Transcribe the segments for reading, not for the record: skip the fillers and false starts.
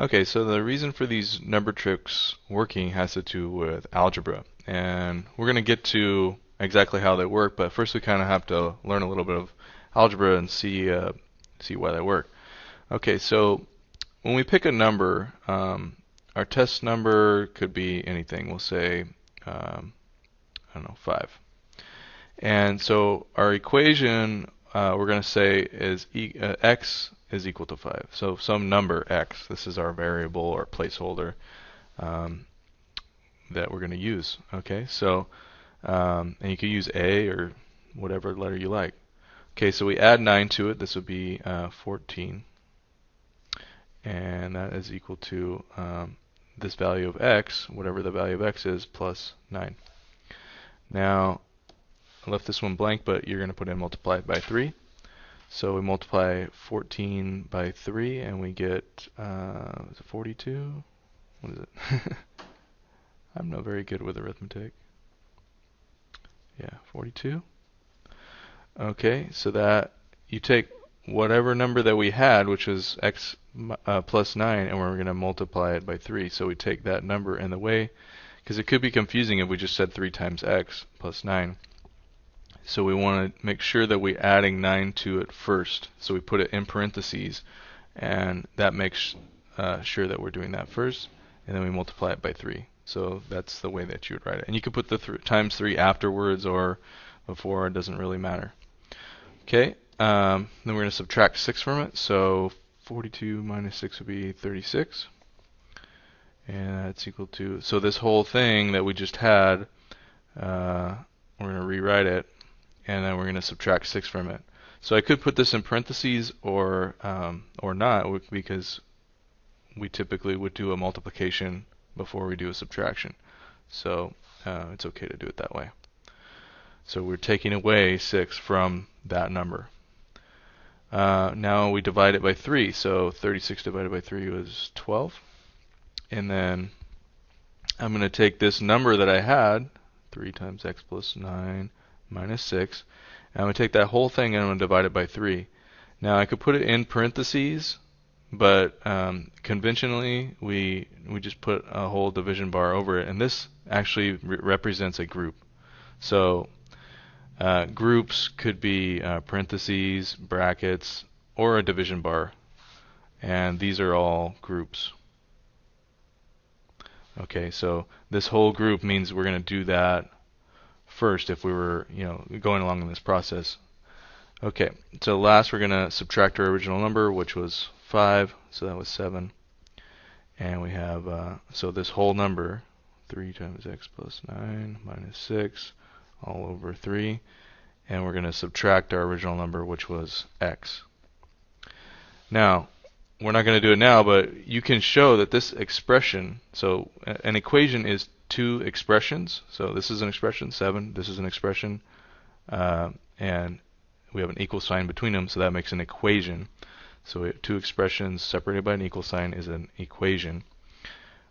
Okay, so the reason for these number tricks working has to do with algebra. And we're going to get to exactly how they work, but first we kind of have to learn a little bit of algebra and see why they work. Okay, so when we pick a number, our test number could be anything. We'll say, I don't know, 5. And so our equation, we're going to say is x is equal to 5. So some number x, this is our variable or placeholder um, that we're going to use. Okay, so and you can use a or whatever letter you like. Okay, so we add 9 to it. This would be 14, and that is equal to this value of x, whatever the value of x is, plus 9. Now, I left this one blank, but you're going to put in multiply it by 3. So we multiply 14 by 3, and we get, is it 42? What is it? I'm not very good with arithmetic. Yeah, 42. Okay, so that you take whatever number that we had, which was x plus 9, and we're going to multiply it by 3. So we take that number, and the way, because it could be confusing if we just said 3 times x plus 9. So we want to make sure that we're adding 9 to it first. So we put it in parentheses, and that makes sure that we're doing that first, and then we multiply it by 3. So that's the way that you would write it. And you could put the times 3 afterwards or before, it doesn't really matter. Okay, then we're going to subtract 6 from it. So 42 minus 6 would be 36. And that's equal to, so this whole thing that we just had, we're going to rewrite it, and then we're going to subtract 6 from it. So I could put this in parentheses or not, because we typically would do a multiplication before we do a subtraction. So it's okay to do it that way. So we're taking away 6 from that number. Now we divide it by 3. So 36 divided by 3 was 12. And then I'm going to take this number that I had, 3 times x plus 9 minus 6, and I'm going to take that whole thing and I'm going to divide it by 3. Now I could put it in parentheses, but conventionally we just put a whole division bar over it, and this actually represents a group. So groups could be parentheses, brackets, or a division bar, and these are all groups. Okay, so this whole group means we're going to do that first if we were, going along in this process. Okay, so last we're going to subtract our original number, which was 5, so that was 7. And we have, so this whole number, 3 times x plus 9 minus 6, all over 3. And we're going to subtract our original number, which was x. Now, we're not going to do it now, but you can show that this expression, so an equation is 2 expressions. So this is an expression, 7, this is an expression, and we have an equal sign between them, so that makes an equation. So we have 2 expressions separated by an equal sign is an equation.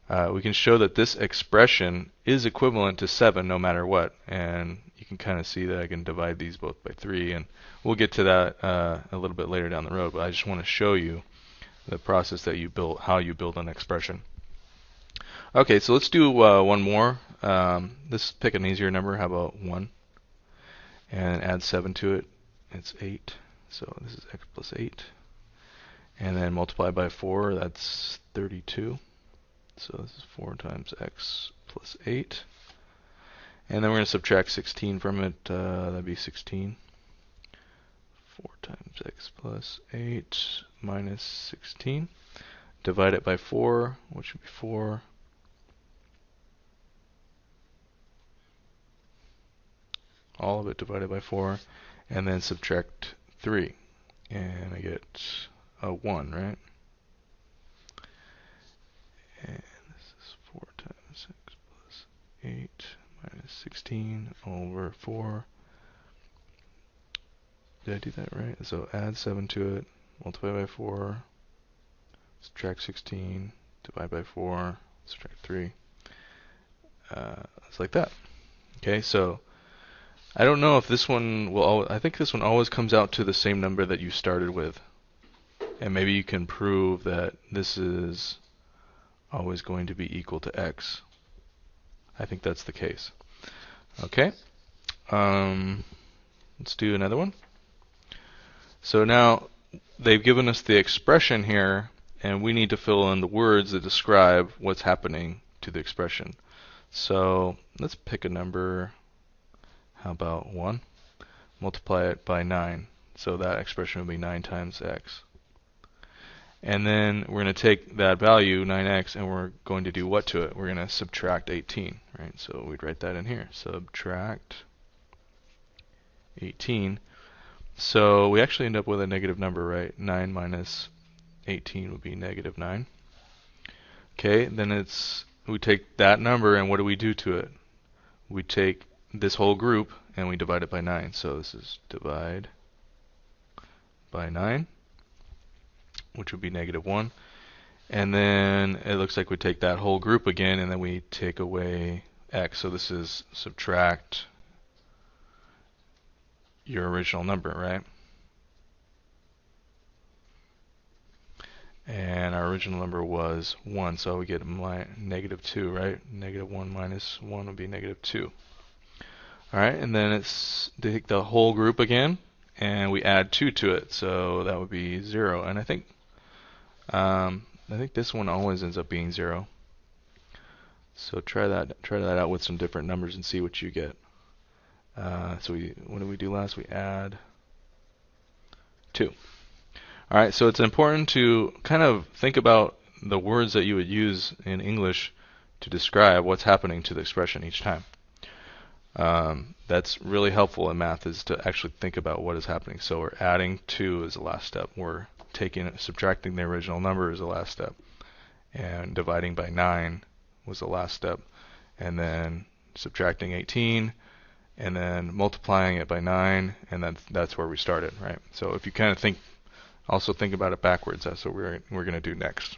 We can show that this expression is equivalent to 7 no matter what, and you can kind of see that I can divide these both by 3, and we'll get to that a little bit later down the road, but I just want to show you the process that you build, how you build an expression. Okay, so let's do one more. Let's pick an easier number. How about 1? And add 7 to it. It's 8. So this is x plus 8. And then multiply by 4. That's 32. So this is 4 times x plus 8. And then we're going to subtract 16 from it. That'd be 16. 4 times x plus 8 minus 16. Divide it by 4, which would be 4. All of it divided by 4. And then subtract 3. And I get a 1, right? And this is 4 times x plus 8 minus 16 over 4. Did I do that right? So add 7 to it, multiply by 4, subtract 16, divide by 4, subtract 3. It's like that. Okay, so I don't know if this one will, I think this one always comes out to the same number that you started with. And maybe you can prove that this is always going to be equal to x. I think that's the case. Okay. Let's do another one. So now they've given us the expression here, and we need to fill in the words that describe what's happening to the expression. So let's pick a number. How about 1? Multiply it by 9. So that expression would be 9 times x. And then we're going to take that value, 9x, and we're going to do what to it? We're going to subtract 18, right? So we'd write that in here. Subtract 18. So we actually end up with a negative number, right? 9 minus 18 would be negative 9. Okay, then we take that number, and what do we do to it? We take this whole group, and we divide it by 9. So this is divide by 9, which would be negative 1. And then it looks like we take that whole group again, and then we take away x. So this is subtract your original number, right? And our original number was 1, so we get negative 2, right? Negative 1 minus 1 would be negative 2. Alright, and then it's take the whole group again, and we add 2 to it, so that would be 0. And I think this one always ends up being 0. So try that out with some different numbers and see what you get. So what did we do last? We add 2. Alright, so it's important to kind of think about the words that you would use in English to describe what's happening to the expression each time. That's really helpful in math, is to actually think about what is happening. So we're adding 2 as the last step. We're subtracting the original number as the last step. And dividing by 9 was the last step. And then subtracting 18, and then multiplying it by 9, and that's where we started, right? So if you kind of also think about it backwards, that's what we're going to do next.